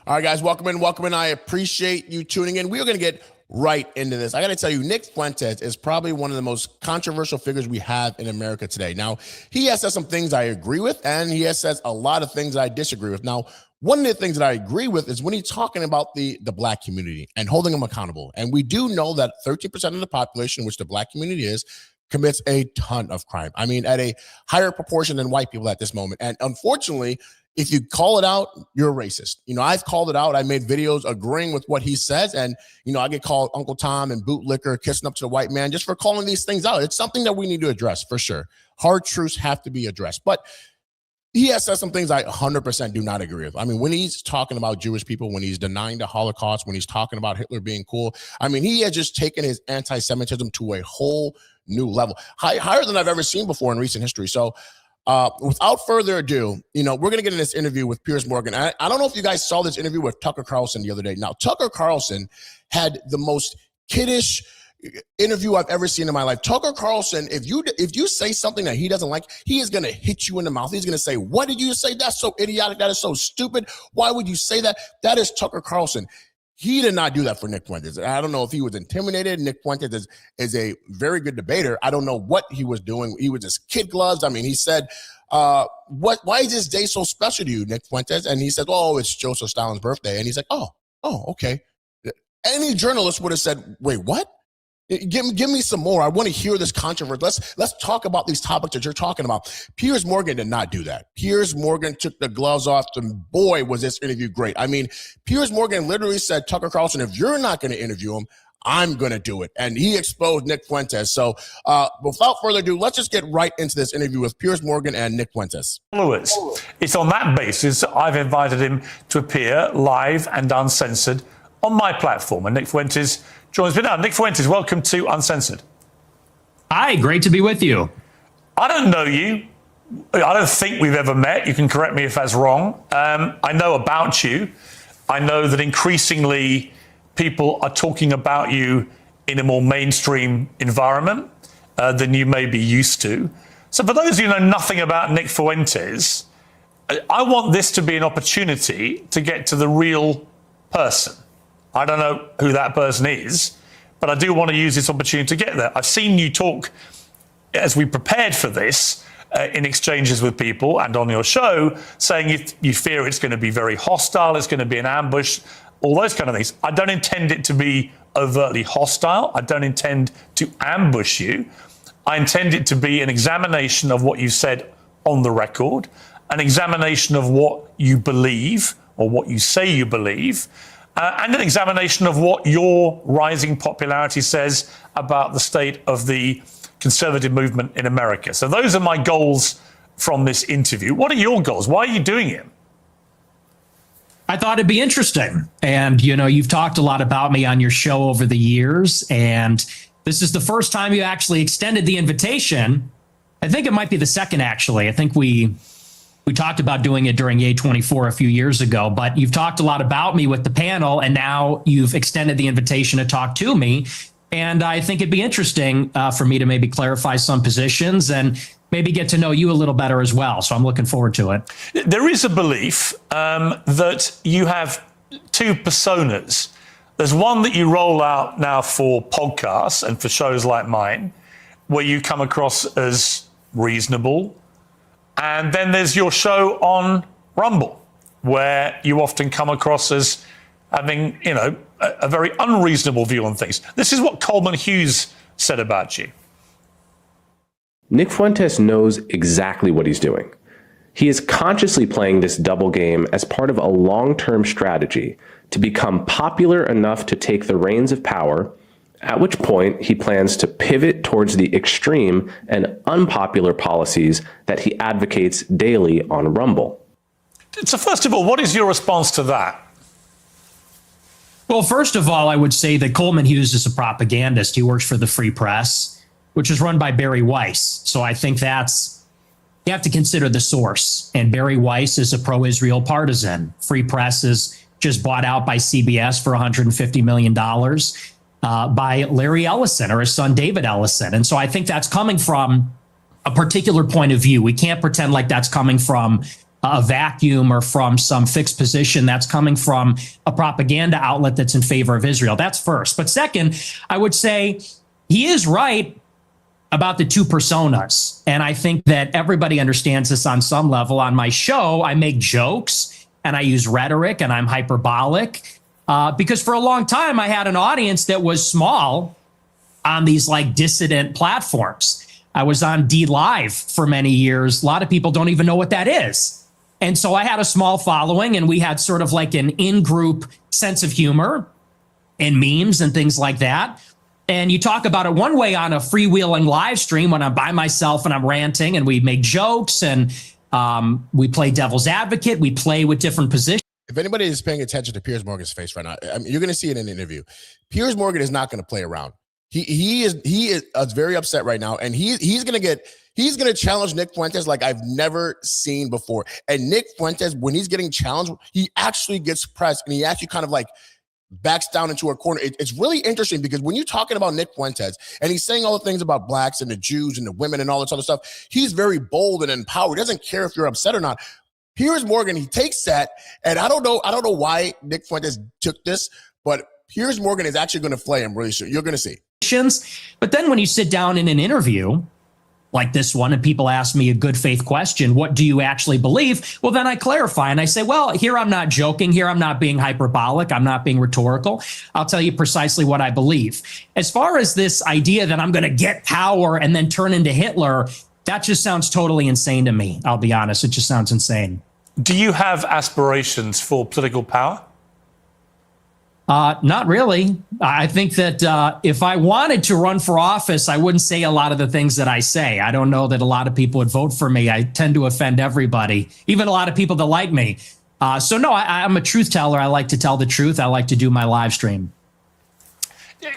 All right, guys, welcome in, welcome in. I appreciate you tuning in. We are going to get right into this. I got to tell you, Nick Fuentes is probably one of the most controversial figures we have in America today. Now, he has said some things I agree with, and he has said a lot of things I disagree with. Now, one of the things that I agree with is when he's talking about the Black community and holding them accountable. And we do know that 13% of the population, which the Black community is, commits a ton of crime. I mean, at a higher proportion than white people at this moment. And unfortunately, if you call it out, you're a racist. You know, I've called it out. I made videos agreeing with what he says. And, you know, I get called Uncle Tom and bootlicker, kissing up to the white man just for calling these things out. It's something that we need to address for sure. Hard truths have to be addressed. But he has said some things I 100% do not agree with. I mean, when he's talking about Jewish people, when he's denying the Holocaust, when he's talking about Hitler being cool, I mean, he has just taken his anti-Semitism to a whole new level, higher than I've ever seen before in recent history. So, without further ado, you know, we're going to get in this interview with Piers Morgan. I don't know if you guys saw this interview with Tucker Carlson the other day. Now, Tucker Carlson had the most kiddish interview I've ever seen in my life. Tucker Carlson, if you say something that he doesn't like, he is going to hit you in the mouth. He's going to say, "What did you say? That's so idiotic. That is so stupid. Why would you say that?" That is Tucker Carlson. He did not do that for Nick Fuentes. I don't know if he was intimidated. Nick Fuentes is a very good debater. I don't know what he was doing. He was just kid gloves. I mean, he said, why is this day so special to you, Nick Fuentes? And he said, "Oh, it's Joseph Stalin's birthday." And he's like, oh, okay. Any journalist would have said, "Wait, what? Give me some more. I want to hear this controversy. Let's talk about these topics that you're talking about." Piers Morgan did not do that. Piers Morgan took the gloves off, and boy, was this interview great. I mean, Piers Morgan literally said, "Tucker Carlson, if you're not going to interview him, I'm going to do it." And he exposed Nick Fuentes. So without further ado, let's just get right into this interview with Piers Morgan and Nick Fuentes. It's on that basis I've invited him to appear live and uncensored on my platform. And Nick Fuentes joins me now. Nick Fuentes, welcome to Uncensored. Hi, great to be with you. I don't know you. I don't think we've ever met. You can correct me if that's wrong. I know about you. I know that increasingly people are talking about you in a more mainstream environment than you may be used to. So for those who know nothing about Nick Fuentes, I want this to be an opportunity to get to the real person. I don't know who that person is, but I do want to use this opportunity to get there. I've seen you talk as we prepared for this in exchanges with people and on your show, saying you fear it's going to be very hostile, it's going to be an ambush, all those kind of things. I don't intend it to be overtly hostile. I don't intend to ambush you. I intend it to be an examination of what you said on the record, an examination of what you believe or what you say you believe, and an examination of what your rising popularity says about the state of the conservative movement in America. So those are my goals from this interview. What are your goals? Why are you doing it? I thought it'd be interesting. And, you know, you've talked a lot about me on your show over the years, and this is the first time you actually extended the invitation. I think it might be the second, actually. I think we talked about doing it during A24 a few years ago, but you've talked a lot about me with the panel, and now you've extended the invitation to talk to me. And I think it'd be interesting for me to maybe clarify some positions and maybe get to know you a little better as well. So I'm looking forward to it. There is a belief that you have two personas. There's one that you roll out now for podcasts and for shows like mine, where you come across as reasonable. And then there's your show on Rumble, where you often come across as having, you know, a very unreasonable view on things. This is what Coleman Hughes said about you. Nick Fuentes knows exactly what he's doing. He is consciously playing this double game as part of a long-term strategy to become popular enough to take the reins of power, at which point he plans to pivot towards the extreme and unpopular policies that he advocates daily on Rumble. So first of all, what is your response to that? Well, first of all, I would say that Coleman Hughes is a propagandist. He works for the Free Press, which is run by Barry Weiss. So I think you have to consider the source. And Barry Weiss is a pro-Israel partisan. Free Press is just bought out by CBS for $150 million by Larry Ellison or his son, David Ellison. And so I think that's coming from a particular point of view. We can't pretend like that's coming from a vacuum or from some fixed position that's coming from a propaganda outlet that's in favor of Israel. That's first. But second, I would say he is right about the two personas. And I think that everybody understands this on some level. On my show, I make jokes and I use rhetoric and I'm hyperbolic because for a long time, I had an audience that was small on these like dissident platforms. I was on D Live for many years. A lot of people don't even know what that is. And so I had a small following and we had sort of like an in-group sense of humor and memes and things like that. And you talk about it one way on a freewheeling live stream when I'm by myself and I'm ranting and we make jokes and we play devil's advocate. We play with different positions. If anybody is paying attention to Piers Morgan's face right now, I mean, you're going to see it in an interview. Piers Morgan is not going to play around. He is very upset right now, and he's going to challenge Nick Fuentes like I've never seen before. And Nick Fuentes, when he's getting challenged, he actually gets pressed and he actually kind of like backs down into a corner. It's really interesting because when you're talking about Nick Fuentes and he's saying all the things about blacks and the Jews and the women and all this other stuff, he's very bold and empowered. He doesn't care if you're upset or not. Piers Morgan, he takes that, and I don't know why Nick Fuentes took this, but Piers Morgan is actually going to play him really soon. You're going to see. But then when you sit down in an interview like this one and people ask me a good faith question, what do you actually believe? Well, then I clarify and I say, well, here I'm not joking. Here I'm not being hyperbolic. I'm not being rhetorical. I'll tell you precisely what I believe. As far as this idea that I'm going to get power and then turn into Hitler, that just sounds totally insane to me. I'll be honest. It just sounds insane. Do you have aspirations for political power? Not really. I think that if I wanted to run for office, I wouldn't say a lot of the things that I say. I don't know that a lot of people would vote for me. I tend to offend everybody, even a lot of people that like me. So no, I'm a truth teller. I like to tell the truth. I like to do my live stream.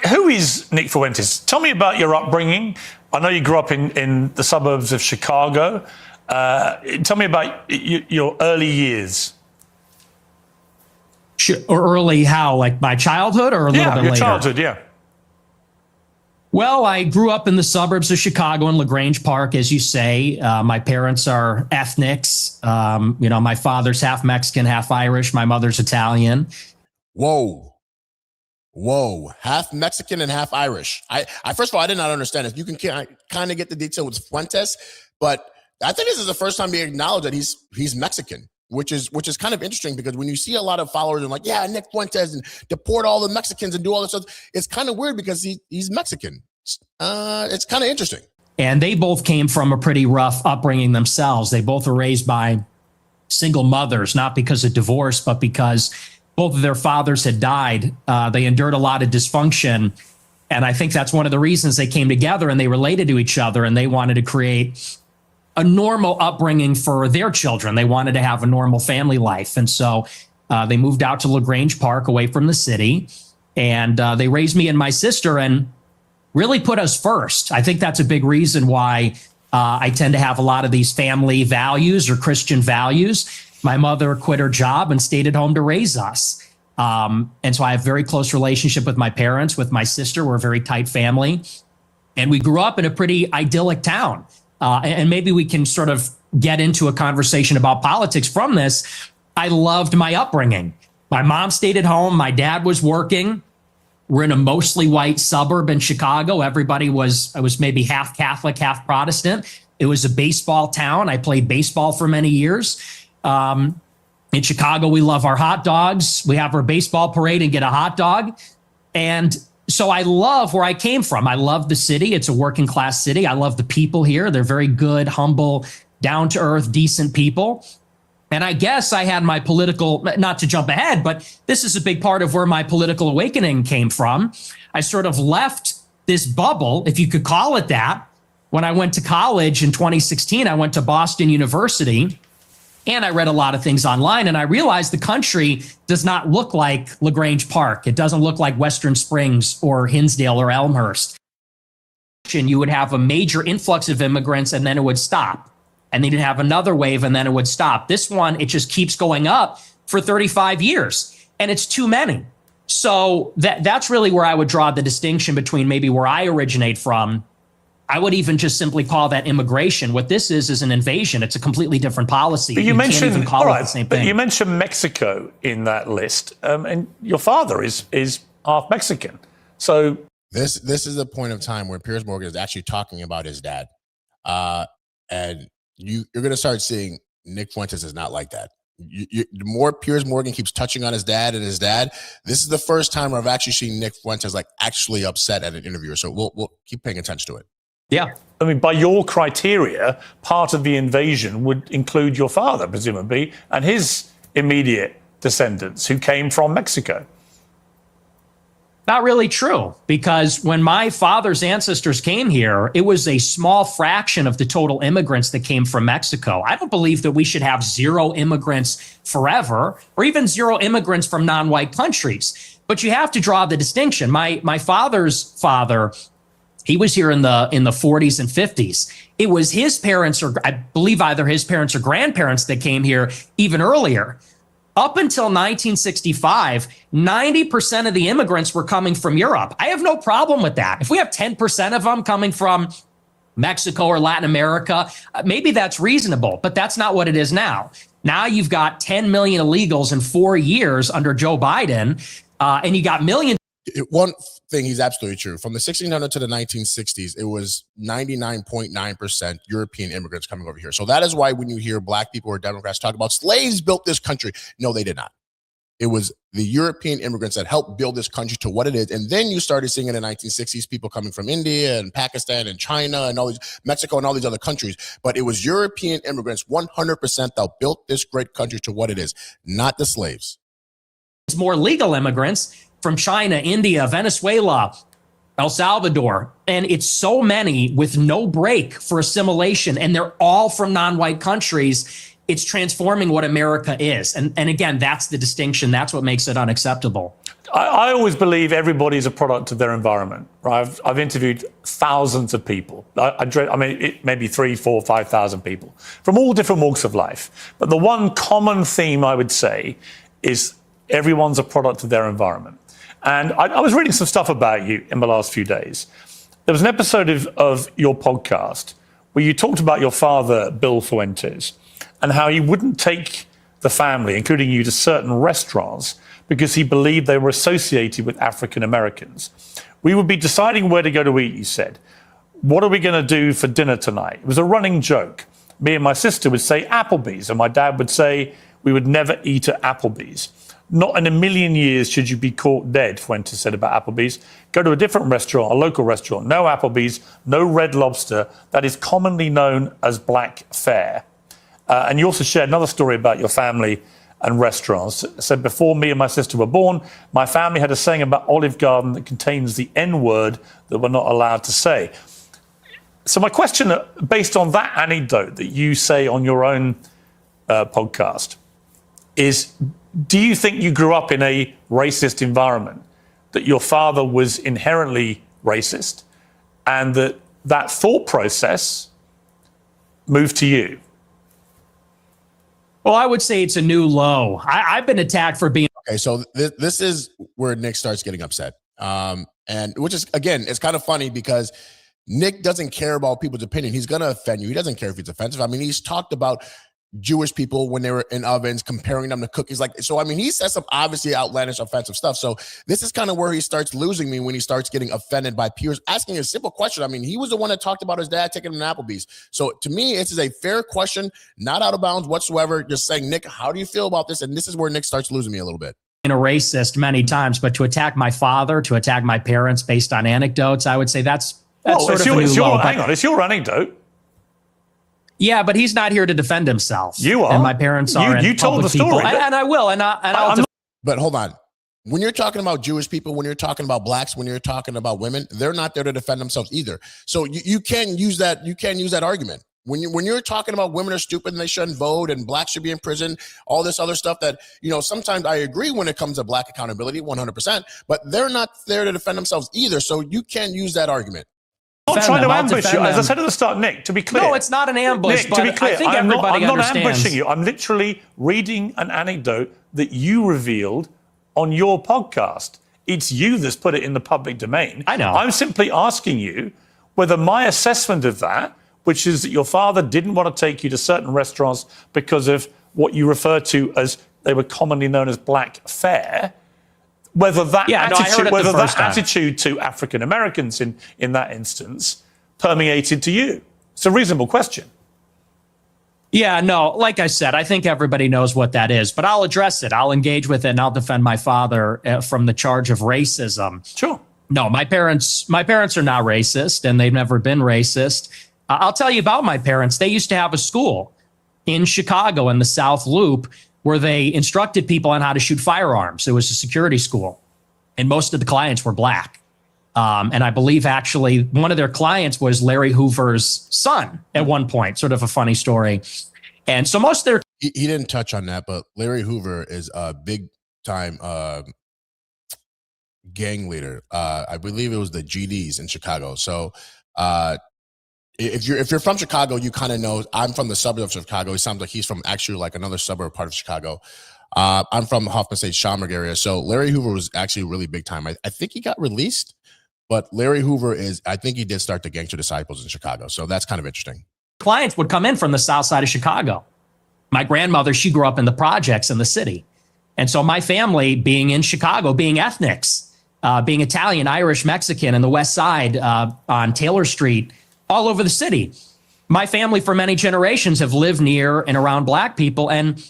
Who is Nick Fuentes? Tell me about your upbringing. I know you grew up in the suburbs of Chicago. Tell me about your early years. Or early how? Like my childhood or a little bit later? Yeah, your childhood, yeah. Well, I grew up in the suburbs of Chicago in LaGrange Park, as you say. My parents are ethnics. My father's half Mexican, half Irish. My mother's Italian. Whoa. Half Mexican and half Irish. I first of all, I did not understand this. You can kind of get the detail with Fuentes, but I think this is the first time they acknowledge that he's Mexican. Which is kind of interesting because when you see a lot of followers and like, yeah, Nick Fuentes and deport all the Mexicans and do all this stuff, it's kind of weird because he's Mexican. It's kind of interesting. And they both came from a pretty rough upbringing themselves. They both were raised by single mothers, not because of divorce, but because both of their fathers had died. They endured a lot of dysfunction. And I think that's one of the reasons they came together and they related to each other and they wanted to create a normal upbringing for their children. They wanted to have a normal family life. And so they moved out to LaGrange Park away from the city. And they raised me and my sister and really put us first. I think that's a big reason why I tend to have a lot of these family values or Christian values. My mother quit her job and stayed at home to raise us. And so I have a very close relationship with my parents, with my sister. We're a very tight family. And we grew up in a pretty idyllic town. And maybe we can sort of get into a conversation about politics from this. I loved my upbringing. My mom stayed at home. My dad was working. We're in a mostly white suburb in Chicago. I was maybe half Catholic, half Protestant. It was a baseball town. I played baseball for many years. In Chicago, we love our hot dogs. We have our baseball parade and get a hot dog. And so I love where I came from. I love the city. It's a working class city. I love the people here. They're very good, humble, down to earth, decent people. And I guess I had my political, not to jump ahead, but this is a big part of where my political awakening came from. I sort of left this bubble, if you could call it that. When I went to college in 2016, I went to Boston University. And I read a lot of things online and I realized the country does not look like LaGrange Park. It doesn't look like Western Springs or Hinsdale or Elmhurst. And you would have a major influx of immigrants and then it would stop. And then you'd have another wave and then it would stop. This one, it just keeps going up for 35 years and it's too many. So that's really where I would draw the distinction between maybe where I originate from I would even just simply call that immigration. What this is an invasion. It's a completely different policy. But you mentioned, can't even call it the same but thing. you mentioned Mexico in that list, and your father is half Mexican. So this is the point of time where Piers Morgan is actually talking about his dad, and you're going to start seeing Nick Fuentes is not like that. The more Piers Morgan keeps touching on his dad, this is the first time where I've actually seen Nick Fuentes like actually upset at an interviewer. So we'll keep paying attention to it. Yeah. I mean, by your criteria, part of the invasion would include your father, presumably, and his immediate descendants who came from Mexico. Not really true, because when my father's ancestors came here, it was a small fraction of the total immigrants that came from Mexico. I don't believe that we should have zero immigrants forever, or even zero immigrants from non-white countries. But you have to draw the distinction. My father's father, he was here in the 40s and 50s. It was his parents, or I believe either his parents or grandparents, that came here even earlier. Up until 1965, 90% of the immigrants were coming from Europe. I have no problem with that. If we have 10% of them coming from Mexico or Latin America, maybe that's reasonable, but that's not what it is now. Now you've got 10 million illegals in 4 years under Joe Biden, and you got millions. One thing, he's absolutely true. From the 1600s to the 1960s, it was 99.9% European immigrants coming over here. So that is why when you hear black people or Democrats talk about slaves built this country, no, they did not. It was the European immigrants that helped build this country to what it is. And then you started seeing in the 1960s people coming from India and Pakistan and China and all these, Mexico and all these other countries. But it was European immigrants 100% that built this great country to what it is, not the slaves. It's more legal immigrants from China, India, Venezuela, El Salvador. And it's so many with no break for assimilation. And they're all from non-white countries. It's transforming what America is. And again, that's the distinction. That's what makes it unacceptable. I always believe everybody is a product of their environment. Right? I've interviewed thousands of people. Maybe 3,000, 4,000, 5,000 people from all different walks of life. But the one common theme I would say is everyone's a product of their environment. And I was reading some stuff about you in the last few days. There was an episode of your podcast where you talked about your father, Bill Fuentes, and how he wouldn't take the family, including you, to certain restaurants because he believed they were associated with African Americans. We would be deciding where to go to eat, you said. What are we going to do for dinner tonight? It was a running joke. Me and my sister would say Applebee's, and my dad would say we would never eat at Applebee's. Not in a million years should you be caught dead, Fuentes said about Applebee's. Go to a different restaurant, a local restaurant. No Applebee's, no Red Lobster. That is commonly known as black fare. And you also shared another story about your family and restaurants. It said, before me and my sister were born, my family had a saying about Olive Garden that contains the N-word that we're not allowed to say. So my question, based on that anecdote that you say on your own podcast, is, do you think you grew up in a racist environment, that your father was inherently racist, and that thought process moved to you? Well, I would say it's a new low. I've been attacked for being. Okay, so this is where Nick starts getting upset. And which is, again, it's kind of funny because Nick doesn't care about people's opinion. He's going to offend you. He doesn't care if it's offensive. I mean, he's talked about Jewish people when they were in ovens, comparing them to cookies. So, I mean, he says some obviously outlandish, offensive stuff. So this is kind of where he starts losing me, when he starts getting offended by Piers asking a simple question. I mean, he was the one that talked about his dad taking him to Applebee's. So to me, this is a fair question, not out of bounds whatsoever. Just saying, Nick, how do you feel about this? And this is where Nick starts losing me a little bit. A racist many times, but to attack my father, to attack my parents based on anecdotes, I would say that's sort of a new low. Hang on, it's your anecdote. Yeah, but he's not here to defend himself. You are. And my parents are. You told the story. And I will. But hold on. When you're talking about Jewish people, when you're talking about blacks, when you're talking about women, they're not there to defend themselves either. So you can use that. You can use that argument. When you're talking about women are stupid and they shouldn't vote and blacks should be in prison, all this other stuff that, sometimes I agree when it comes to black accountability, 100%, but they're not there to defend themselves either. So you can use that argument. I'm not trying to ambush you. As I said at the start, Nick, to be clear. No, it's not an ambush. Nick, to be clear, I think I'm not understands. ambushing you. I'm literally reading an anecdote that you revealed on your podcast. It's you that's put it in the public domain. I know. I'm simply asking you, whether my assessment of that, which is that your father didn't want to take you to certain restaurants because of what you refer to as, they were commonly known as black fare, whether that attitude to African Americans in that instance permeated to you. It's a reasonable question. Yeah, no, like I said, I think everybody knows what that is, but I'll address it. I'll engage with it, and I'll defend my father from the charge of racism. Sure. No, my parents are not racist, and they've never been racist. I'll tell you about my parents. They used to have a school in Chicago in the South Loop where they instructed people on how to shoot firearms. It was a security school, and most of the clients were black. And I believe actually one of their clients was Larry Hoover's son at one point, sort of a funny story. And so most of their... He didn't touch on that, but Larry Hoover is a big time gang leader. I believe it was the GDs in Chicago. So if you're from Chicago, you kind of know. I'm from the suburb of Chicago. It sounds like he's from actually like another suburb part of Chicago. I'm from Hoffman State, Schaumburg area. So Larry Hoover was actually really big time. I think he got released. But Larry Hoover I think he did start the Gangster Disciples in Chicago. So that's kind of interesting. Clients would come in from the south side of Chicago. My grandmother, she grew up in the projects in the city. And so my family being in Chicago, being ethnics, being Italian, Irish, Mexican in the west side on Taylor Street, all over the city. My family for many generations have lived near and around black people. And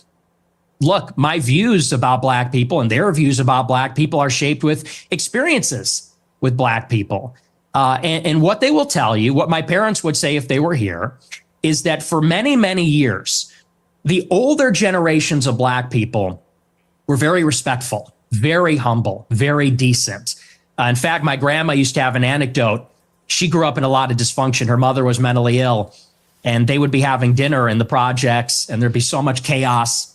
look, my views about black people and their views about black people are shaped with experiences with black people. And what they will tell you, what my parents would say if they were here, is that for many, many years, the older generations of black people were very respectful, very humble, very decent. In fact, my grandma used to have an anecdote. She grew up in a lot of dysfunction. Her mother was mentally ill, and they would be having dinner in the projects, and there'd be so much chaos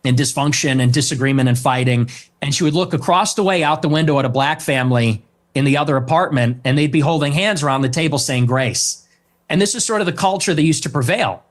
and dysfunction and disagreement and fighting. And she would look across the way out the window at a black family in the other apartment, and they'd be holding hands around the table saying grace. And this is sort of the culture that used to prevail.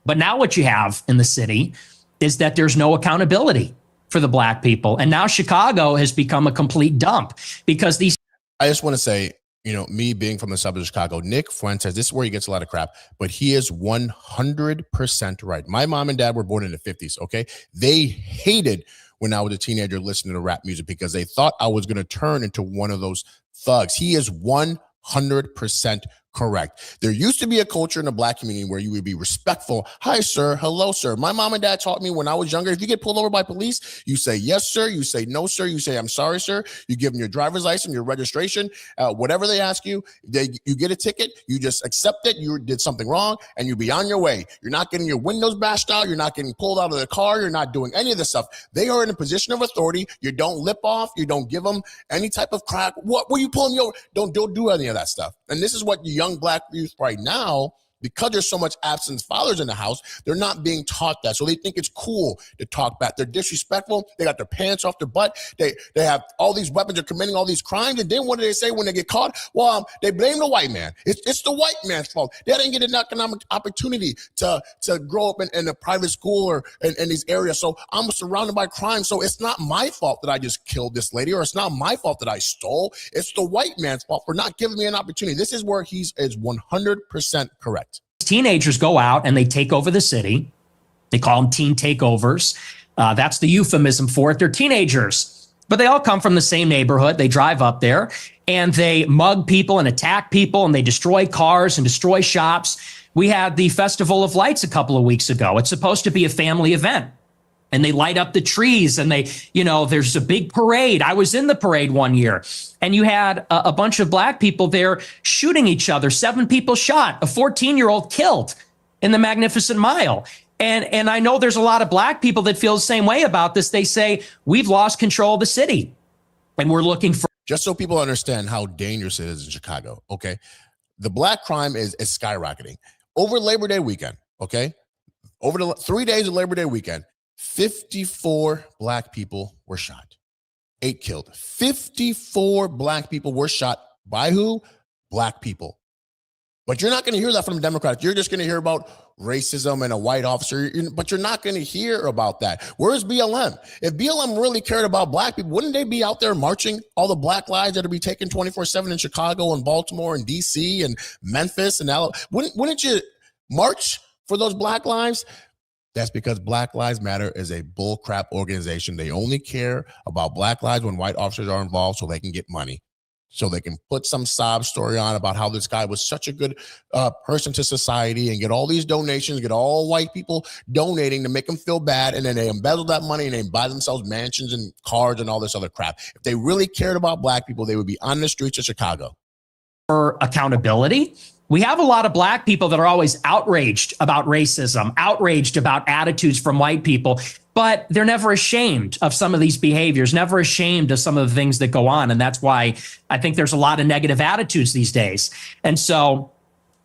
But now what you have in the city is that there's no accountability for the black people. And now Chicago has become a complete dump because these... I just want to say, me being from the suburbs of Chicago, Nick Fuentes, this is where he gets a lot of crap, but he is 100% right. My mom and dad were born in the 50s, okay? They hated when I was a teenager listening to rap music because they thought I was going to turn into one of those thugs. He is 100% correct. There used to be a culture in the black community where you would be respectful. Hi, sir. Hello, sir. My mom and dad taught me when I was younger, if you get pulled over by police, you say, yes, sir. You say, no, sir. You say, I'm sorry, sir. You give them your driver's license, your registration, whatever they ask you, you get a ticket. You just accept it. You did something wrong and you be on your way. You're not getting your windows bashed out. You're not getting pulled out of the car. You're not doing any of this stuff. They are in a position of authority. You don't lip off. You don't give them any type of crack. What were you pulling me over? Don't do any of that stuff. And this is what the young black youth right now, because there's so much absent fathers in the house, they're not being taught that. So they think it's cool to talk back. They're disrespectful. They got their pants off their butt. They have all these weapons. They're committing all these crimes. And then what do they say when they get caught? Well, they blame the white man. It's the white man's fault. They didn't get an economic opportunity to grow up in a private school or in these areas. So I'm surrounded by crime. So it's not my fault that I just killed this lady, or it's not my fault that I stole. It's the white man's fault for not giving me an opportunity. This is where he is 100% correct. Teenagers go out and they take over the city. They call them teen takeovers. That's the euphemism for it. They're teenagers, but they all come from the same neighborhood. They drive up there and they mug people and attack people and they destroy cars and destroy shops. We had the Festival of Lights a couple of weeks ago. It's supposed to be a family event. And they light up the trees and there's a big parade. I was in the parade one year and you had a bunch of black people there shooting each other. 7 people shot, a 14-year-old killed in the Magnificent Mile. And I know there's a lot of black people that feel the same way about this. They say, we've lost control of the city and we're looking for... Just so people understand how dangerous it is in Chicago, okay? The black crime is skyrocketing. Over Labor Day weekend, okay? Over the 3 days of Labor Day weekend, 54 black people were shot. 8 killed. 54 black people were shot by who? Black people. But you're not going to hear that from the Democrats. You're just going to hear about racism and a white officer, but you're not going to hear about that. Where's BLM? If BLM really cared about black people, wouldn't they be out there marching all the black lives that would be taken 24/7 in Chicago and Baltimore and DC and Memphis and Alabama? Wouldn't you march for those black lives? That's because Black Lives Matter is a bullcrap organization. They only care about black lives when white officers are involved so they can get money. So they can put some sob story on about how this guy was such a good person to society and get all these donations, get all white people donating to make them feel bad. And then they embezzle that money and they buy themselves mansions and cars and all this other crap. If they really cared about black people, they would be on the streets of Chicago. For accountability, we have a lot of black people that are always outraged about racism, outraged about attitudes from white people, but they're never ashamed of some of these behaviors, never ashamed of some of the things that go on. And that's why I think there's a lot of negative attitudes these days. And so,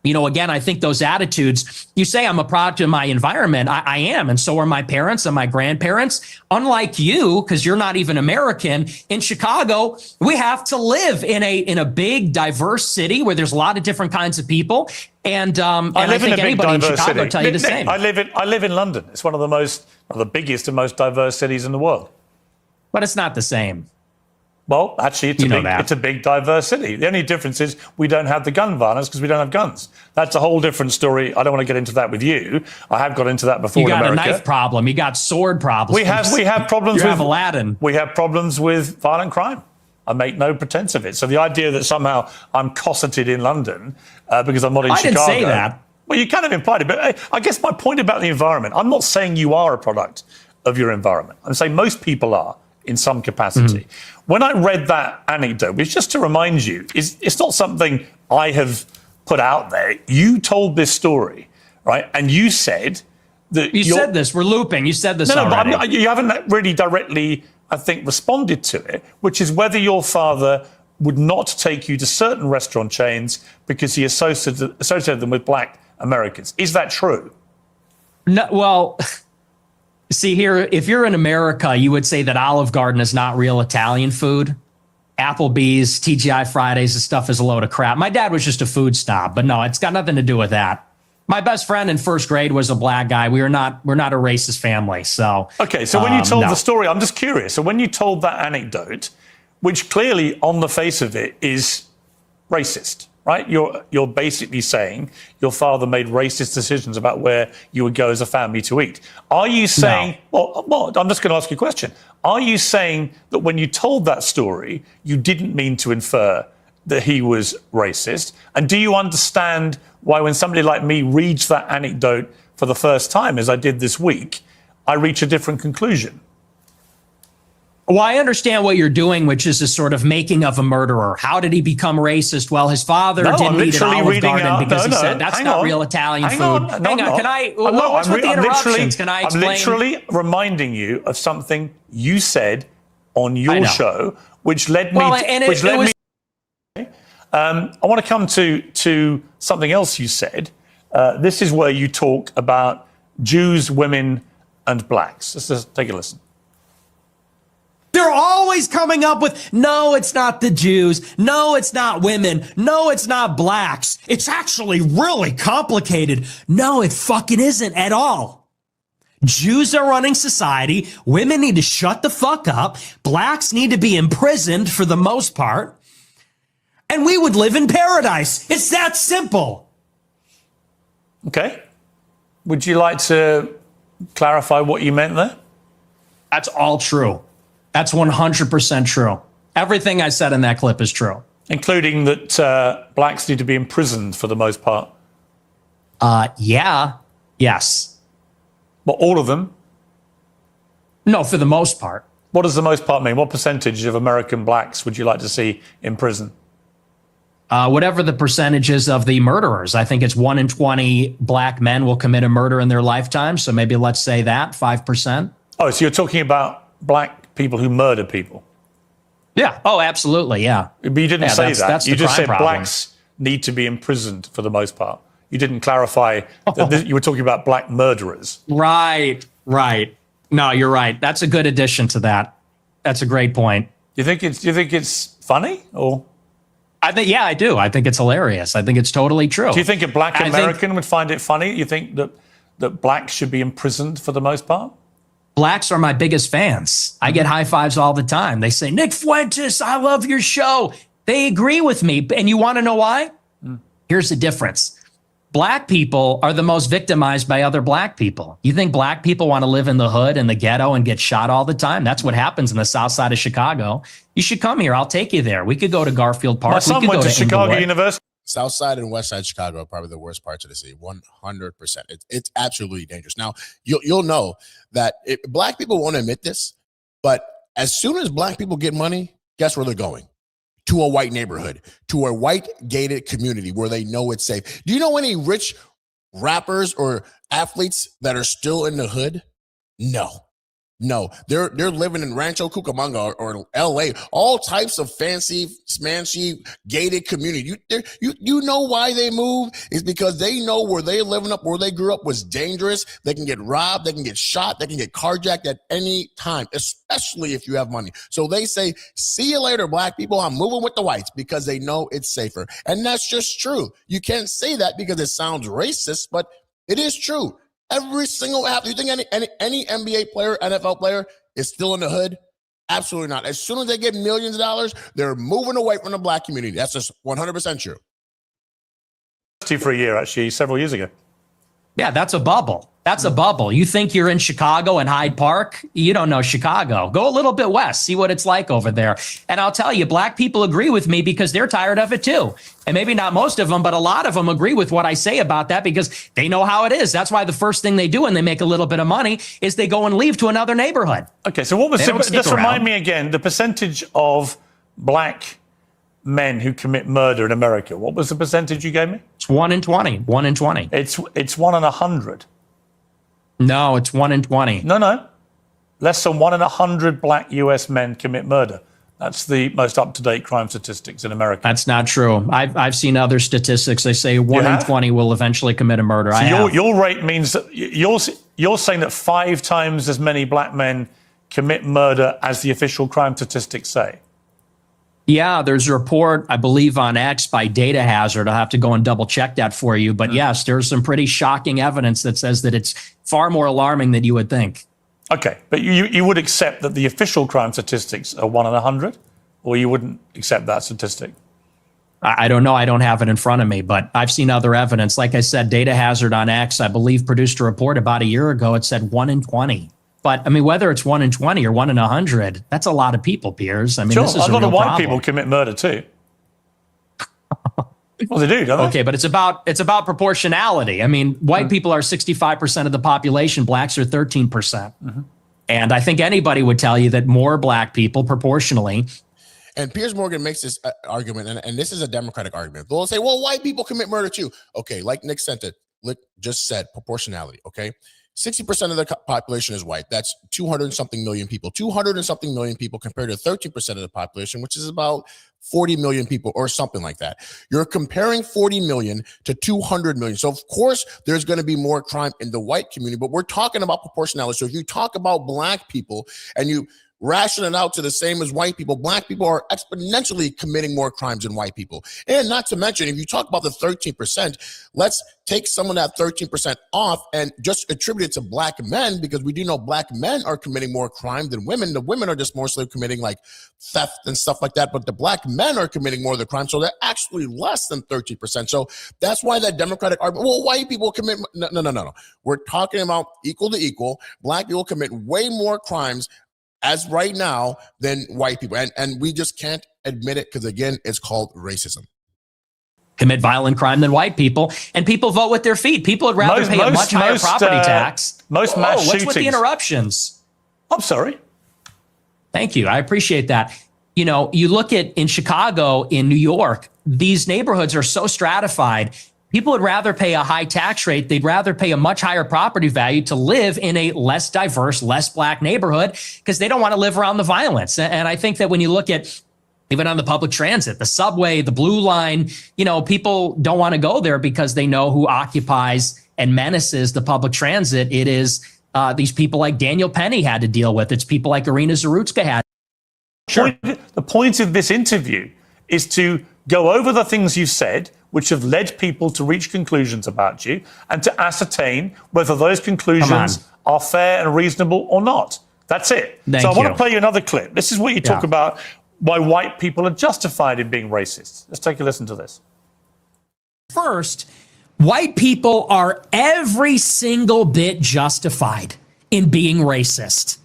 you know, again, I think those attitudes, you say I'm a product of my environment. I am. And so are my parents and my grandparents. Unlike you, because you're not even American, in Chicago, we have to live in a big, diverse city where there's a lot of different kinds of people. And I think anybody in Chicago will tell you the same. I live in London. It's one of the biggest and most diverse cities in the world. But it's not the same. Well, actually, it's a big, diverse city. The only difference is we don't have the gun violence because we don't have guns. That's a whole different story. I don't want to get into that with you. I have got into that before in America. You got a knife problem. You got sword problems. We have problems with Aladdin. We have problems with violent crime. I make no pretense of it. So the idea that somehow I'm cosseted in London because I'm not in Chicago. I didn't say that. Well, you kind of implied it. But I guess my point about the environment, I'm not saying you are a product of your environment. I'm saying most people are in some capacity. Mm-hmm. When I read that anecdote, which just to remind you, it's not something I have put out there. You told this story, right? And you said that you said this. We're looping. You said this already. But you haven't really directly, I think, responded to it, which is whether your father would not take you to certain restaurant chains because he associated them with black Americans. Is that true? No. Well. See here, if you're in America, you would say that Olive Garden is not real Italian food. Applebee's, TGI Fridays, this stuff is a load of crap. My dad was just a food snob, but no, it's got nothing to do with that. My best friend in first grade was a black guy. We're not a racist family. So okay, so when you told the story, I'm just curious. So when you told that anecdote, which clearly on the face of it is racist, right? You're basically saying your father made racist decisions about where you would go as a family to eat. Are you saying, well, I'm just going to ask you a question. Are you saying that when you told that story, you didn't mean to infer that he was racist? And do you understand why when somebody like me reads that anecdote for the first time, as I did this week, I reach a different conclusion? Well, I understand what you're doing, which is a sort of making of a murderer. How did he become racist? Well, his father didn't eat at Olive Garden because he said that's not real Italian food. Hang on, can I? What's with the interruptions? Can I explain? I'm literally reminding you of something you said on your show, which led me. I want to come to something else you said. This is where you talk about Jews, women, and blacks. Let's just take a listen. They're always coming up with, no, it's not the Jews. No, it's not women. No, it's not blacks. It's actually really complicated. No, it fucking isn't at all. Jews are running society. Women need to shut the fuck up. Blacks need to be imprisoned for the most part. And we would live in paradise. It's that simple. Okay. Would you like to clarify what you meant there? That's all true. That's 100% true. Everything I said in that clip is true. Including that blacks need to be imprisoned for the most part. Yeah. Yes. But all of them? No, for the most part. What does the most part mean? What percentage of American blacks would you like to see in prison? Whatever the percentages of the murderers. I think it's 1 in 20 black men will commit a murder in their lifetime. So maybe let's say that, 5%. Oh, so you're talking about black people who murder people? Yeah. Oh, absolutely. Yeah. But you didn't say that. That's you just said problem. Blacks need to be imprisoned for the most part. You didn't clarify that you were talking about black murderers. Right. No, you're right. That's a good addition to that. That's a great point. You think it's funny or? I think, yeah, I do. I think it's hilarious. I think it's totally true. Do you think a black American would find it funny? You think that blacks should be imprisoned for the most part? Blacks are my biggest fans. I get high fives all the time. They say, Nick Fuentes, I love your show. They agree with me. And you want to know why? Here's the difference. Black people are the most victimized by other black people. You think black people want to live in the hood and the ghetto and get shot all the time? That's what happens in the south side of Chicago. You should come here. I'll take you there. We could go to Garfield Park. My son went to Chicago University. South side and west side Chicago are probably the worst parts of the city. 100%. It's absolutely dangerous. Now, you'll know that black people won't admit this, but as soon as black people get money, guess where they're going? To a white neighborhood, to a white gated community where they know it's safe. Do you know any rich rappers or athletes that are still in the hood? No, they're living in Rancho Cucamonga or LA, all types of fancy, smancy, gated community. You know why they move? Is because they know where they're living up, where they grew up was dangerous. They can get robbed, they can get shot, they can get carjacked at any time, especially if you have money. So they say, see you later, black people. I'm moving with the whites because they know it's safer. And that's just true. You can't say that because it sounds racist, but it is true. Every single athlete. You think any NBA player, NFL player is still in the hood? Absolutely not. As soon as they get millions of dollars, they're moving away from the black community. That's just 100% true. For a year, actually, several years ago. Yeah, that's a bubble. That's a bubble. You think you're in Chicago and Hyde Park? You don't know Chicago. Go a little bit west, see what it's like over there. And I'll tell you, black people agree with me because they're tired of it too. And maybe not most of them, but a lot of them agree with what I say about that because they know how it is. That's why the first thing they do when they make a little bit of money is they go and leave to another neighborhood. Okay, so what was just remind me again, the percentage of black men who commit murder in America. What was the percentage you gave me? It's 1 in 20. 1 in 20. It's 1 in 100. No, it's 1 in 20. No. Less than 1 in 100 black US men commit murder. That's the most up-to-date crime statistics in America. That's not true. I've seen other statistics. They say 1 in 20 will eventually commit a murder. So your rate means that you're saying that 5 times as many black men commit murder as the official crime statistics say. Yeah, there's a report, I believe, on X by Data Hazard. I'll have to go and double check that for you. But yes, there's some pretty shocking evidence that says that it's far more alarming than you would think. Okay, but you would accept that the official crime statistics are 1 in 100, or you wouldn't accept that statistic? I don't know. I don't have it in front of me, but I've seen other evidence. Like I said, Data Hazard on X, I believe, produced a report about a year ago. It said 1 in 20. But I mean, whether it's 1 in 20 or 1 in 100, that's a lot of people, Piers. I mean, sure, this is a lot of white problem. people commit murder too. Well, they do, don't they? Okay, but it's about proportionality. I mean, white people are 65% of the population. Blacks are 13%. Mm-hmm. And I think anybody would tell you that more black people proportionally. And Piers Morgan makes this argument, and this is a Democratic argument. They'll say, well, white people commit murder too. Okay, like Nick just said, proportionality, okay? 60% of the population is white. That's 200 and something million people. 200 and something million people compared to 13% of the population, which is about 40 million people or something like that. You're comparing 40 million to 200 million. So, of course, there's going to be more crime in the white community, but we're talking about proportionality. So if you talk about black people and you ration it out to the same as white people, black people are exponentially committing more crimes than white people. And not to mention, if you talk about the 13%, let's take some of that 13% off and just attribute it to black men, because we do know black men are committing more crime than women. The women are just mostly committing like theft and stuff like that, but the black men are committing more of the crime. So they're actually less than 13%. So that's why that Democratic argument, well, white people commit, no. We're talking about equal to equal. Black people commit way more crimes as right now than white people. And we just can't admit it because, again, it's called racism. Commit violent crime than white people, and people vote with their feet. People would rather pay a much higher property tax. Most mass shootings. What's with the interruptions? I'm sorry. Thank you. I appreciate that. You know, you look at in Chicago, in New York, these neighborhoods are so stratified. People would rather pay a high tax rate. They'd rather pay a much higher property value to live in a less diverse, less black neighborhood because they don't want to live around the violence. And I think that when you look at even on the public transit, the subway, the blue line, you know, people don't want to go there because they know who occupies and menaces the public transit. It is these people like Daniel Penny had to deal with. It's people like Irina Zarutska had. Sure. The point of this interview is to go over the things you've said, which have led people to reach conclusions about you, and to ascertain whether those conclusions are fair and reasonable or not. That's it. So I want to play you another clip. This is what you talk about why white people are justified in being racist. Let's take a listen to this. First, white people are every single bit justified in being racist.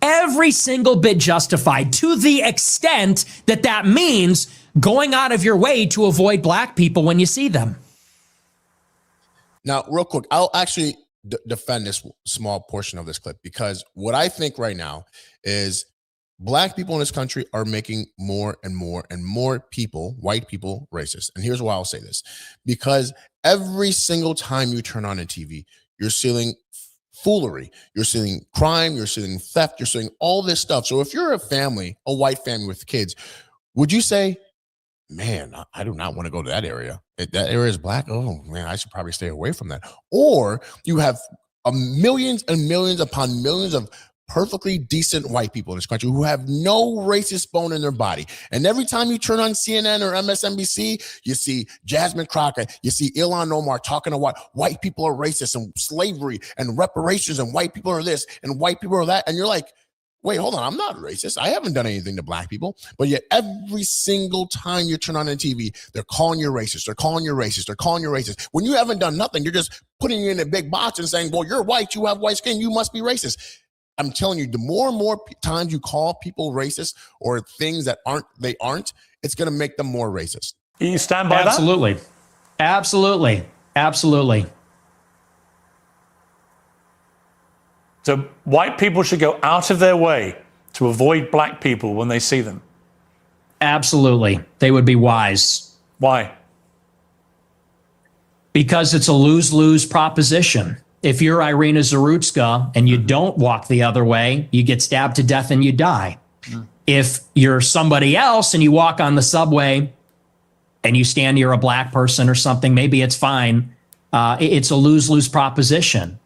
Every single bit justified, to the extent that that means going out of your way to avoid black people when you see them. Now, real quick, I'll actually defend this small portion of this clip, because what I think right now is black people in this country are making more and more and more people, white people, racist. And here's why I'll say this. Because every single time you turn on a TV, you're seeing foolery, you're seeing crime, you're seeing theft, you're seeing all this stuff. So if you're a family, a white family with kids, would you say, man, I do not want to go to that area. If that area is black, oh man, I should probably stay away from that. Or you have millions and millions upon millions of perfectly decent white people in this country who have no racist bone in their body. And every time you turn on CNN or MSNBC, you see Jasmine Crockett, you see Ilhan Omar talking about white people are racist and slavery and reparations and white people are this and white people are that. And you're like, wait, hold on, I'm not racist. I haven't done anything to black people. But yet every single time you turn on the TV, they're calling you racist. They're calling you racist. They're calling you racist. When you haven't done nothing, you're just putting you in a big box and saying, well, you're white, you have white skin, you must be racist. I'm telling you, the more and more times you call people racist or things that they aren't, it's going to make them more racist. You stand by Absolutely. that? Absolutely. Absolutely. So white people should go out of their way to avoid black people when they see them. Absolutely. They would be wise. Why? Because it's a lose-lose proposition. If you're Irina Zarutska and you don't walk the other way, you get stabbed to death and you die. If you're somebody else and you walk on the subway and you stand near a black person or something, maybe it's fine. It's a lose-lose proposition.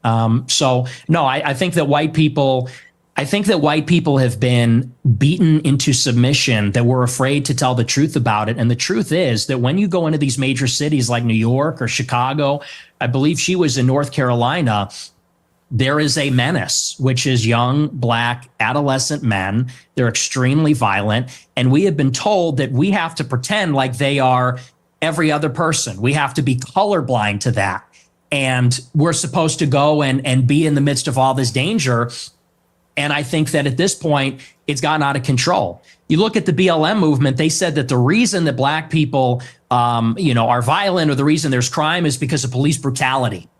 So no, I think that white people have been beaten into submission, that we're afraid to tell the truth about it. And the truth is that when you go into these major cities like New York or Chicago, I believe she was in North Carolina, there is a menace, which is young, black, adolescent men. They're extremely violent. And we have been told that we have to pretend like they are every other person. We have to be colorblind to that. And we're supposed to go and be in the midst of all this danger. And I think that at this point, it's gotten out of control. You look at the BLM movement, they said that the reason that black people, are violent, or the reason there's crime, is because of police brutality,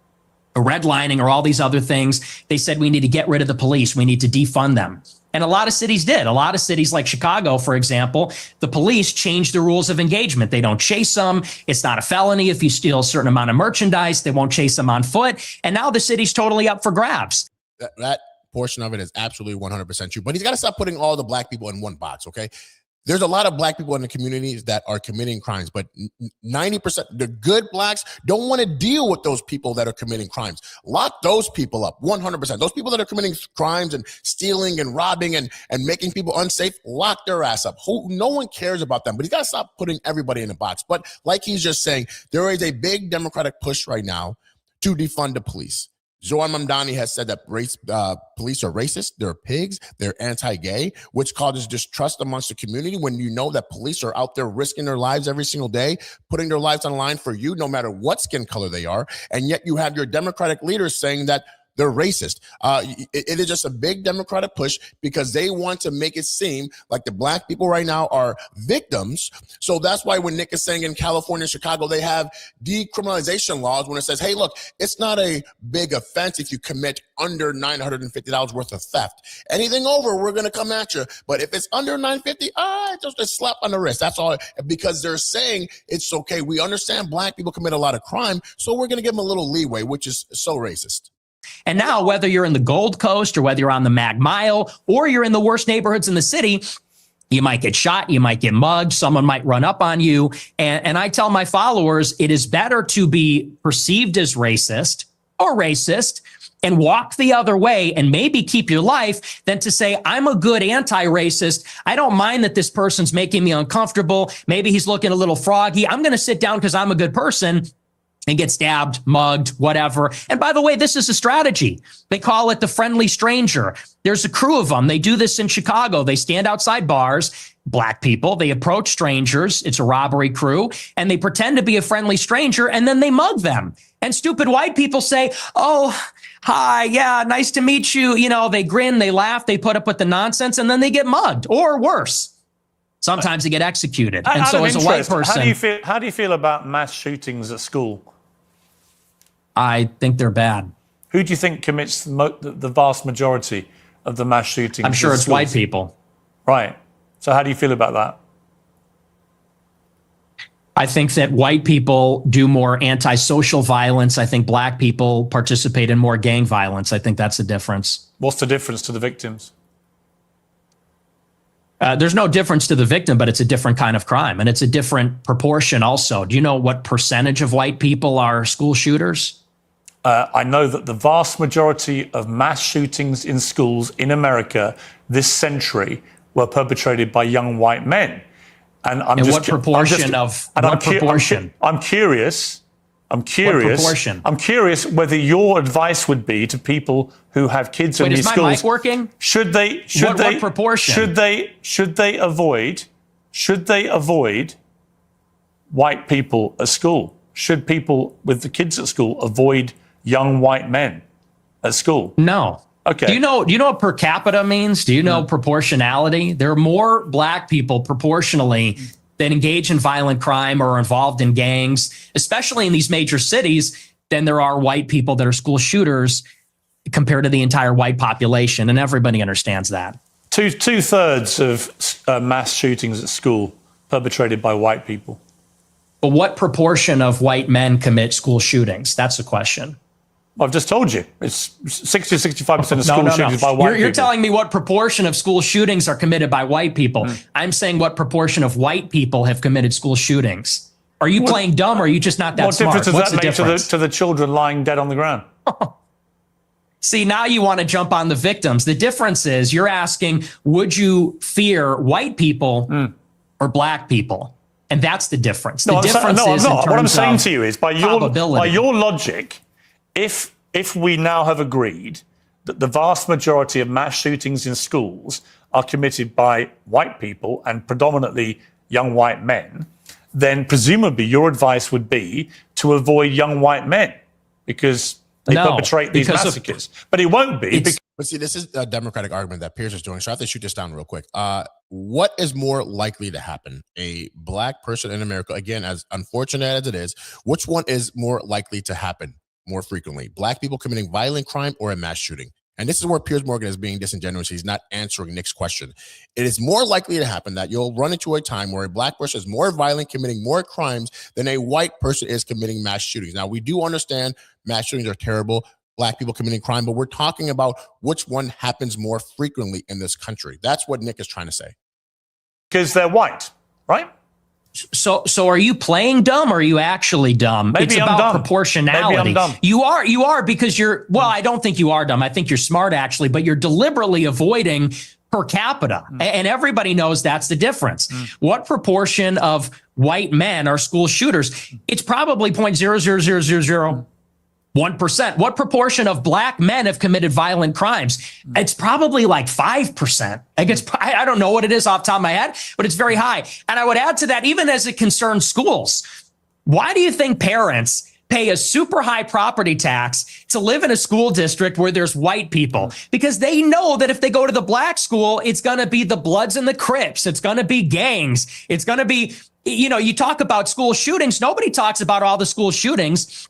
or redlining, or all these other things. They said we need to get rid of the police. We need to defund them. And a lot of cities did. A lot of cities like Chicago, for example, the police changed the rules of engagement. They don't chase them. It's not a felony if you steal a certain amount of merchandise. They won't chase them on foot. And now the city's totally up for grabs. That portion of it is absolutely 100% true. But he's got to stop putting all the black people in one box, okay? There's a lot of black people in the communities that are committing crimes, but 90%, the good blacks don't want to deal with those people that are committing crimes. Lock those people up, 100%. Those people that are committing crimes and stealing and robbing and making people unsafe, lock their ass up. No one cares about them, but you got to stop putting everybody in a box. But like he's just saying, there is a big Democratic push right now to defund the police. Zohar Mamdani has said that police are racist, they're pigs, they're anti-gay, which causes distrust amongst the community when you know that police are out there risking their lives every single day, putting their lives on the line for you, no matter what skin color they are. And yet you have your Democratic leaders saying that they're racist. It is just a big Democratic push because they want to make it seem like the black people right now are victims. So that's why when Nick is saying in California and Chicago, they have decriminalization laws when it says, hey, look, it's not a big offense if you commit under $950 worth of theft. Anything over, we're going to come at you. But if it's under $950, it's just a slap on the wrist. That's all, because they're saying it's okay. We understand black people commit a lot of crime, so we're going to give them a little leeway, which is so racist. And now, whether you're in the Gold Coast or whether you're on the Mag Mile or you're in the worst neighborhoods in the city, you might get shot, you might get mugged, someone might run up on you. And I tell my followers, it is better to be perceived as racist or racist and walk the other way and maybe keep your life than to say, I'm a good anti-racist. I don't mind that this person's making me uncomfortable. Maybe he's looking a little froggy. I'm going to sit down because I'm a good person and get stabbed, mugged, whatever. And by the way, this is a strategy. They call it the friendly stranger. There's a crew of them. They do this in Chicago. They stand outside bars, black people. They approach strangers. It's a robbery crew. And they pretend to be a friendly stranger, and then they mug them. And stupid white people say, oh, hi, yeah, nice to meet you. You know, they grin, they laugh, they put up with the nonsense, and then they get mugged, or worse. Sometimes they get executed. And so as a white person, how do you feel about mass shootings at school? I think they're bad. Who do you think commits the vast majority of the mass shootings? I'm sure it's white people. Right. So how do you feel about that? I think that white people do more antisocial violence. I think black people participate in more gang violence. I think that's the difference. What's the difference to the victims? There's no difference to the victim, but it's a different kind of crime. And it's a different proportion also. Do you know what percentage of white people are school shooters? I know that the vast majority of mass shootings in schools in America this century were perpetrated by young white men. And I'm and just, what proportion I'm curious. What proportion? I'm curious whether your advice would be to people who have kids in these schools. Is my mic working? What proportion? Should they avoid white people at school? Should people with the kids at school avoid young white men at school? No. Okay. Do you know what per capita means? Do you know proportionality? There are more black people proportionally that engage in violent crime or are involved in gangs, especially in these major cities, than there are white people that are school shooters compared to the entire white population. And everybody understands that. Two-thirds of mass shootings at school perpetrated by white people. But what proportion of white men commit school shootings? That's the question. I've just told you. It's 65% of school shootings by white people. You're telling me what proportion of school shootings are committed by white people. I'm saying what proportion of white people have committed school shootings. Are you playing dumb, or are you just not that smart? What difference does that make to the children lying dead on the ground? See, now you want to jump on the victims. The difference is you're asking, would you fear white people or black people? And that's the difference. The difference is in terms what I'm saying of to you is by your logic, if we now have agreed that the vast majority of mass shootings in schools are committed by white people and predominantly young white men, then presumably your advice would be to avoid young white men because they perpetrate these massacres. But it won't be. But see, this is a Democratic argument that Piers is doing, so I have to shoot this down real quick. What is more likely to happen? A black person in America, again, as unfortunate as it is, which one is more likely to happen more frequently? Black people committing violent crime or a mass shooting? And this is where Piers Morgan is being disingenuous. He's not answering Nick's question. It is more likely to happen that you'll run into a time where a black person is more violent, committing more crimes than a white person is committing mass shootings. Now, we do understand mass shootings are terrible, black people committing crime, but we're talking about which one happens more frequently in this country. That's what Nick is trying to say. Because they're white, right? So are you playing dumb, or are you actually dumb? Maybe it's I'm about dumb. proportionality. Maybe I'm dumb. You are because well, I don't think you are dumb. I think you're smart actually, but you're deliberately avoiding per capita. And everybody knows that's the difference. What proportion of white men are school shooters? It's probably 0.00001%. What proportion of black men have committed violent crimes? It's probably like 5%. I don't know what it is off the top of my head, but it's very high. And I would add to that, even as it concerns schools, why do you think parents pay a super high property tax to live in a school district where there's white people? Because they know that if they go to the black school, it's going to be the Bloods and the Crips. It's going to be gangs. It's going to be, you talk about school shootings. Nobody talks about all the school shootings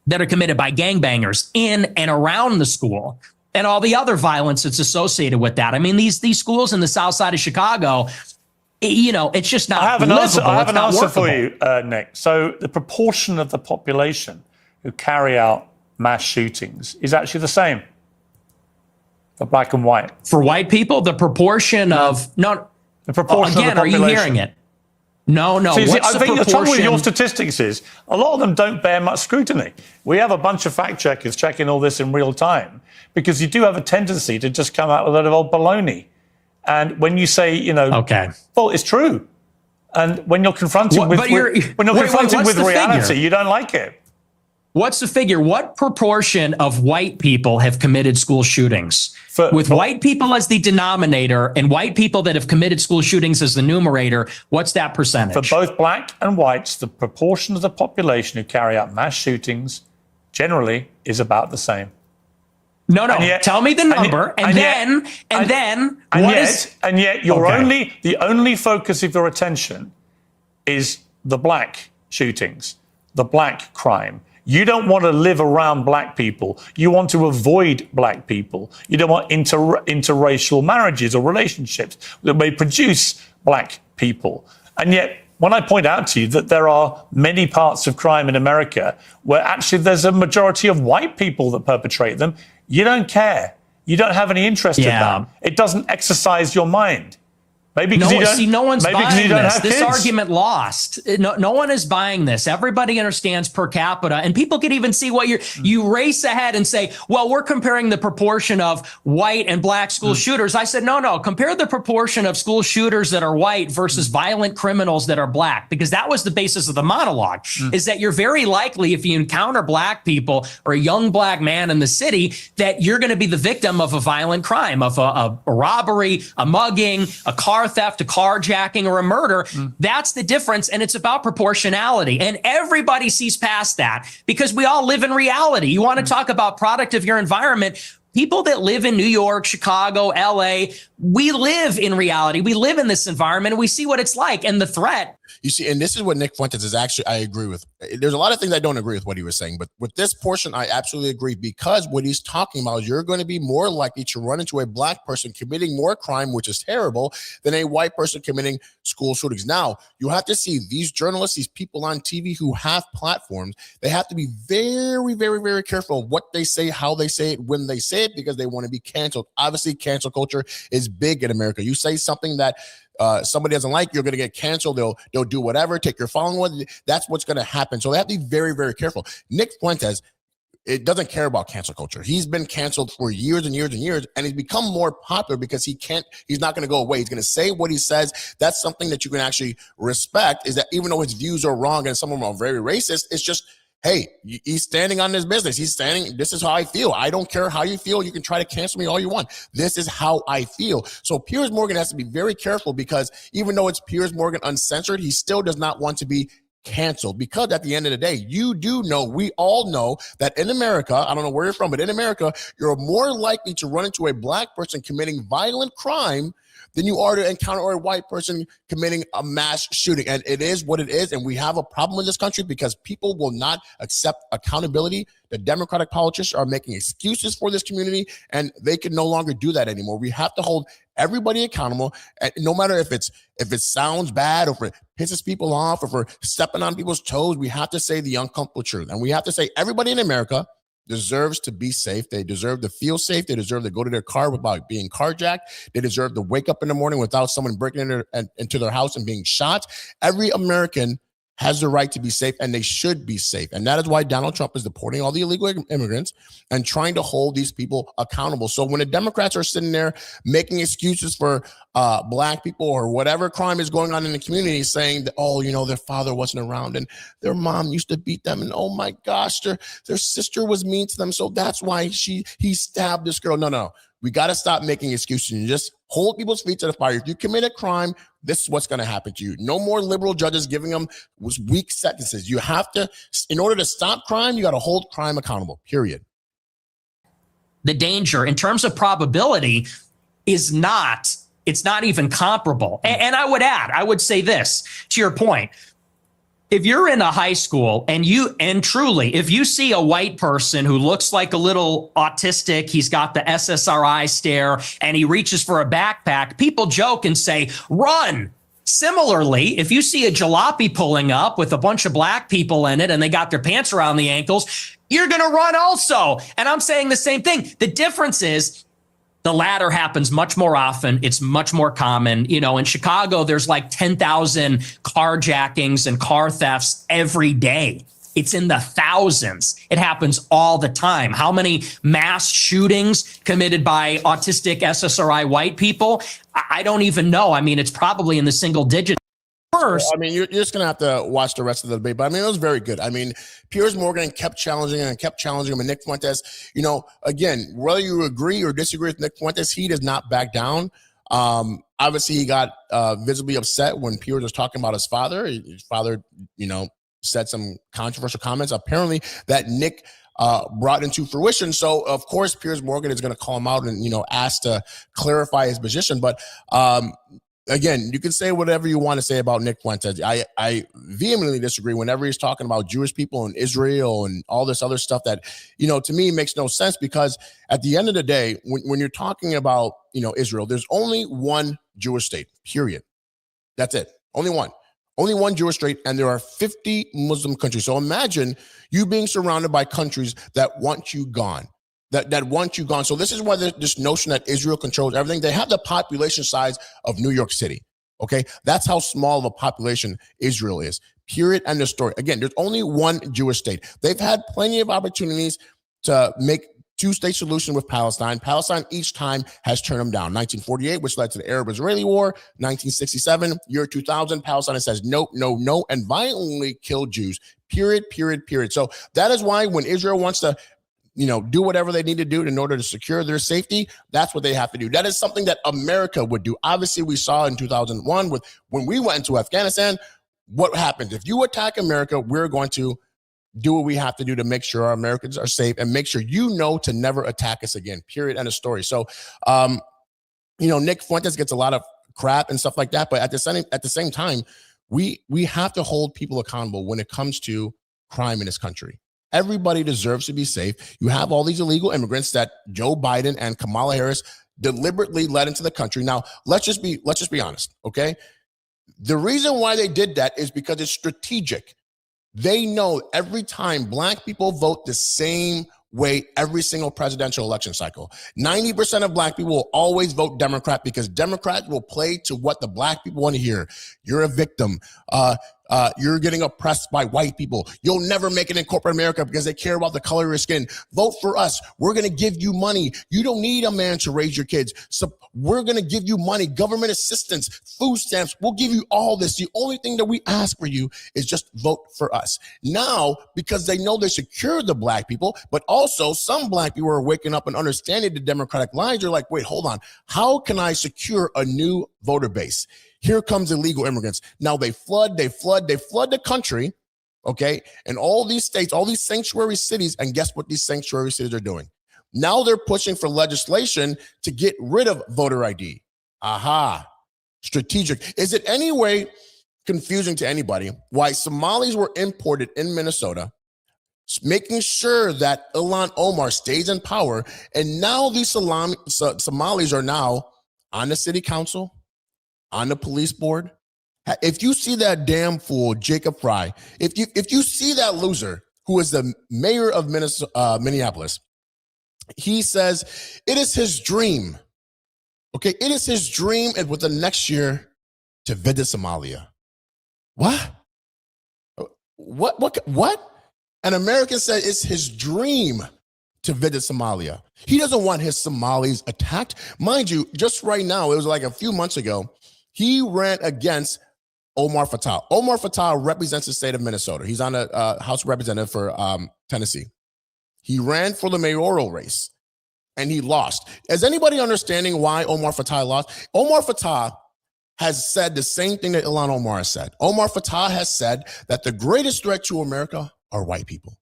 that are committed by gangbangers in and around the school and all the other violence that's associated with that. I mean, these schools in the south side of Chicago, it's just not livable. I have an answer for you, Nick. So the proportion of the population who carry out mass shootings is actually the same for black and white. For white people, the proportion of... No, the proportion again, of the population. are you hearing it? No. See, What's I the think the trouble with your proportion? statistics is a lot of them don't bear much scrutiny. We have a bunch of fact checkers checking all this in real time because you do have a tendency to just come out with a lot of old baloney. And when you say, Okay. well, it's true. And when you're confronted with reality, figure? you don't like it. What's the figure? What proportion of white people have committed school shootings? With white people as the denominator and white people that have committed school shootings as the numerator, what's that percentage? For both black and whites, the proportion of the population who carry out mass shootings generally is about the same. No. Yet, tell me the number, and then the only focus of your attention is the black shootings, the black crime. You don't want to live around black people. You want to avoid black people. You don't want interracial marriages or relationships that may produce black people. And yet, when I point out to you that there are many parts of crime in America where actually there's a majority of white people that perpetrate them, you don't care. You don't have any interest in that. It doesn't exercise your mind. Maybe because no one's buying this. This kids. argument lost. No one is buying this. Everybody understands per capita, and people can even see what you race ahead and say, well, we're comparing the proportion of white and black school shooters. I said, no, compare the proportion of school shooters that are white versus violent criminals that are black, because that was the basis of the monologue, is that you're very likely, if you encounter black people or a young black man in the city, that you're going to be the victim of a violent crime, of a robbery, a mugging, a car theft, a carjacking, or a murder. That's the difference. And it's about proportionality. And everybody sees past that because we all live in reality. You want to talk about product of your environment. People that live in New York, Chicago, LA, we live in reality. We live in this environment and we see what it's like. And the threat. You see, and this is what Nick Fuentes is actually, I agree with. There's a lot of things I don't agree with what he was saying, but with this portion, I absolutely agree, because what he's talking about is you're going to be more likely to run into a black person committing more crime, which is terrible, than a white person committing school shootings. Now, you have to see these journalists, these people on TV who have platforms, they have to be very, very, very careful of what they say, how they say it, when they say it, because they want to be canceled. Obviously, cancel culture is big in America. You say something that somebody doesn't like, you're going to get canceled. They'll do whatever, take your following with it. That's what's going to happen. So they have to be very, very careful. Nick Fuentes, it doesn't care about cancel culture. He's been canceled for years and years and years, and he's become more popular because he's not going to go away. He's going to say what he says. That's something that you can actually respect, is that even though his views are wrong and some of them are very racist, it's just, hey, he's standing on his business. He's standing, this is how I feel. I don't care how you feel. You can try to cancel me all you want. This is how I feel. So Piers Morgan has to be very careful, because even though it's Piers Morgan Uncensored, he still does not want to be canceled, because at the end of the day, you do know, we all know that in America, I don't know where you're from, but in America, you're more likely to run into a black person committing violent crime than you are to encounter a white person committing a mass shooting. And it is what it is. And we have a problem in this country because people will not accept accountability. The Democratic politicians are making excuses for this community, and they can no longer do that anymore. We have to hold everybody accountable, and no matter if it sounds bad or if it pisses people off or if we're stepping on people's toes, we have to say the uncomfortable truth. And we have to say everybody in America deserves to be safe. They deserve to feel safe. They deserve to go to their car without being carjacked. They deserve to wake up in the morning without someone breaking into their house and being shot. Every American has the right to be safe, and they should be safe. And that is why Donald Trump is deporting all the illegal immigrants and trying to hold these people accountable. So when the Democrats are sitting there making excuses for black people or whatever crime is going on in the community, saying that, oh, their father wasn't around and their mom used to beat them, and oh my gosh, their sister was mean to them, so that's why he stabbed this girl. No. We got to stop making excuses and just hold people's feet to the fire. If you commit a crime, this is what's going to happen to you. No more liberal judges giving them weak sentences. You have to, in order to stop crime, you got to hold crime accountable, period. The danger in terms of probability it's not even comparable. And I would say this to your point. If you're in a high school and truly, if you see a white person who looks like a little autistic, he's got the SSRI stare and he reaches for a backpack, people joke and say, run. Similarly, if you see a jalopy pulling up with a bunch of black people in it and they got their pants around the ankles, you're going to run also. And I'm saying the same thing. The difference is, The latter happens much more often. It's much more common. You know, in Chicago, there's like 10,000 carjackings and car thefts every day. It's in the thousands. It happens all the time. How many mass shootings committed by autistic SSRI white people? I don't even know. I mean, it's probably in the single digits. First, I mean, you're just going to have to watch the rest of the debate. But I mean, it was very good. I mean, Piers Morgan kept challenging him, and Nick Fuentes, you know, again, whether you agree or disagree with Nick Fuentes, he does not back down. Obviously, he got visibly upset when Piers was talking about his father. His father, you know, said some controversial comments, apparently, that Nick brought into fruition. So, of course, Piers Morgan is going to call him out and, you know, ask to clarify his position. But again, you can say whatever you want to say about Nick Fuentes. I vehemently disagree whenever he's talking about Jewish people and Israel and all this other stuff that, you know, to me makes no sense, because at the end of the day, when you're talking about, you know, Israel, there's only one Jewish state, period. That's it. Only one Jewish state, and there are 50 Muslim countries. So imagine you being surrounded by countries that want you gone. That want you gone. So this is why this notion that Israel controls everything. They have the population size of New York City. Okay, that's how small of a population Israel is. Period. End of story. Again, there's only one Jewish state. They've had plenty of opportunities to make two-state solution with Palestine. Palestine each time has turned them down. 1948, which led to the Arab-Israeli War. 1967, year 2000, Palestine says no, no, no, and violently killed Jews. Period. So that is why when Israel wants to, you know, do whatever they need to do in order to secure their safety, that's what they have to do. That is something that America would do. Obviously, we saw in 2001 when we went into Afghanistan, what happens. If you attack America, we're going to do what we have to do to make sure our Americans are safe and make sure you know to never attack us again. Period. End of story. So, you know, Nick Fuentes gets a lot of crap and stuff like that, but at the same time, we have to hold people accountable when it comes to crime in this country. Everybody deserves to be safe. You have all these illegal immigrants that Joe Biden and Kamala Harris deliberately led into the country. Now, let's just be honest, okay? The reason why they did that is because it's strategic. They know every time black people vote the same way every single presidential election cycle, 90% of black people will always vote Democrat, because Democrats will play to what the black people want to hear. You're a victim. You're getting oppressed by white people. You'll never make it in corporate America because they care about the color of your skin. Vote for us. We're going to give you money. You don't need a man to raise your kids. So we're going to give you money, government assistance, food stamps. We'll give you all this. The only thing that we ask for you is just vote for us. Now, because they know they secured the black people, but also some black people are waking up and understanding the Democratic lines. They're like, wait, hold on. How can I secure a new voter base? Here comes illegal immigrants. Now they flood the country, okay? And all these states, all these sanctuary cities, and guess what these sanctuary cities are doing? Now they're pushing for legislation to get rid of voter ID. Aha, strategic. Is it any way confusing to anybody why Somalis were imported in Minnesota, making sure that Ilhan Omar stays in power, and now these Somalis are now on the city council, on the police board? If you see that damn fool, Jacob Fry, if you see that loser who is the mayor of Minneapolis, he says it is his dream. Okay, it is his dream and within the next year to visit Somalia. What? An American said it's his dream to visit Somalia. He doesn't want his Somalis attacked. Mind you, just right now, it was like a few months ago, he ran against Omar Fattah. Omar Fattah represents the state of Minnesota. He's on the House Representative for Tennessee. He ran for the mayoral race, and he lost. Is anybody understanding why Omar Fattah lost? Omar Fattah has said the same thing that Ilhan Omar has said. Omar Fattah has said that the greatest threat to America are white people.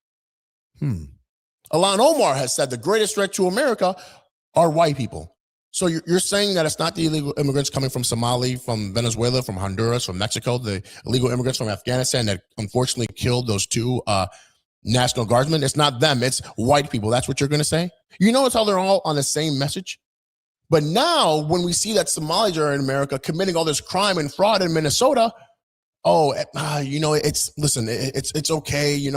Ilhan Omar has said the greatest threat to America are white people. So you're saying that it's not the illegal immigrants coming from Somalia, from Venezuela, from Honduras, from Mexico, the illegal immigrants from Afghanistan that unfortunately killed those two National Guardsmen? It's not them. It's white people. That's what you're going to say? You notice how they're all on the same message? But now when we see that Somalis are in America committing all this crime and fraud in Minnesota, it's okay.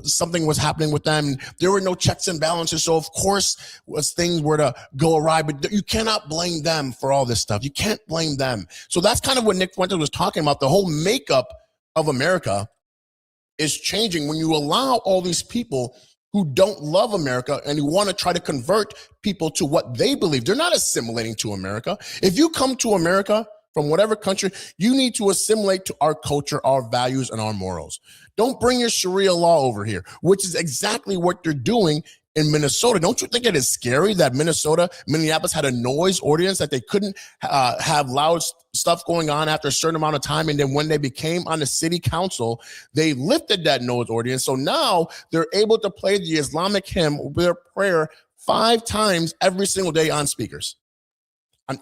Something was happening with them. There were no checks and balances. So of course, as things were to go awry, but you cannot blame them for all this stuff. You can't blame them. So that's kind of what Nick Fuentes was talking about. The whole makeup of America is changing when you allow all these people who don't love America and who want to try to convert people to what they believe. They're not assimilating to America. If you come to America from whatever country, you need to assimilate to our culture, our values, and our morals. Don't bring your Sharia law over here, which is exactly what you're doing in Minnesota. Don't you think it is scary that Minneapolis had a noise ordinance that they couldn't have loud stuff going on after a certain amount of time? And then when they became on the city council, they lifted that noise ordinance. So now they're able to play the Islamic hymn, their prayer, 5 times every single day on speakers.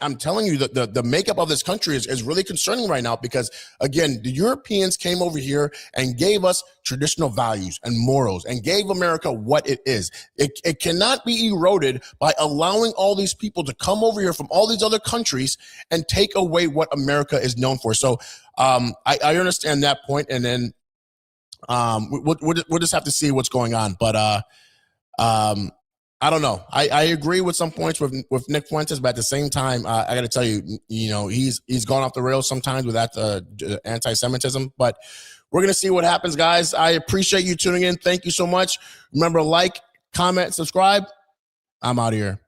I'm telling you that the makeup of this country is really concerning right now because, again, the Europeans came over here and gave us traditional values and morals and gave America what it is. It cannot be eroded by allowing all these people to come over here from all these other countries and take away what America is known for. So I understand that point, and then we'll just have to see what's going on. But I don't know. I agree with some points with Nick Fuentes, but at the same time, I got to tell you, he's gone off the rails sometimes with that anti-Semitism. But we're going to see what happens, guys. I appreciate you tuning in. Thank you so much. Remember, like, comment, subscribe. I'm out of here.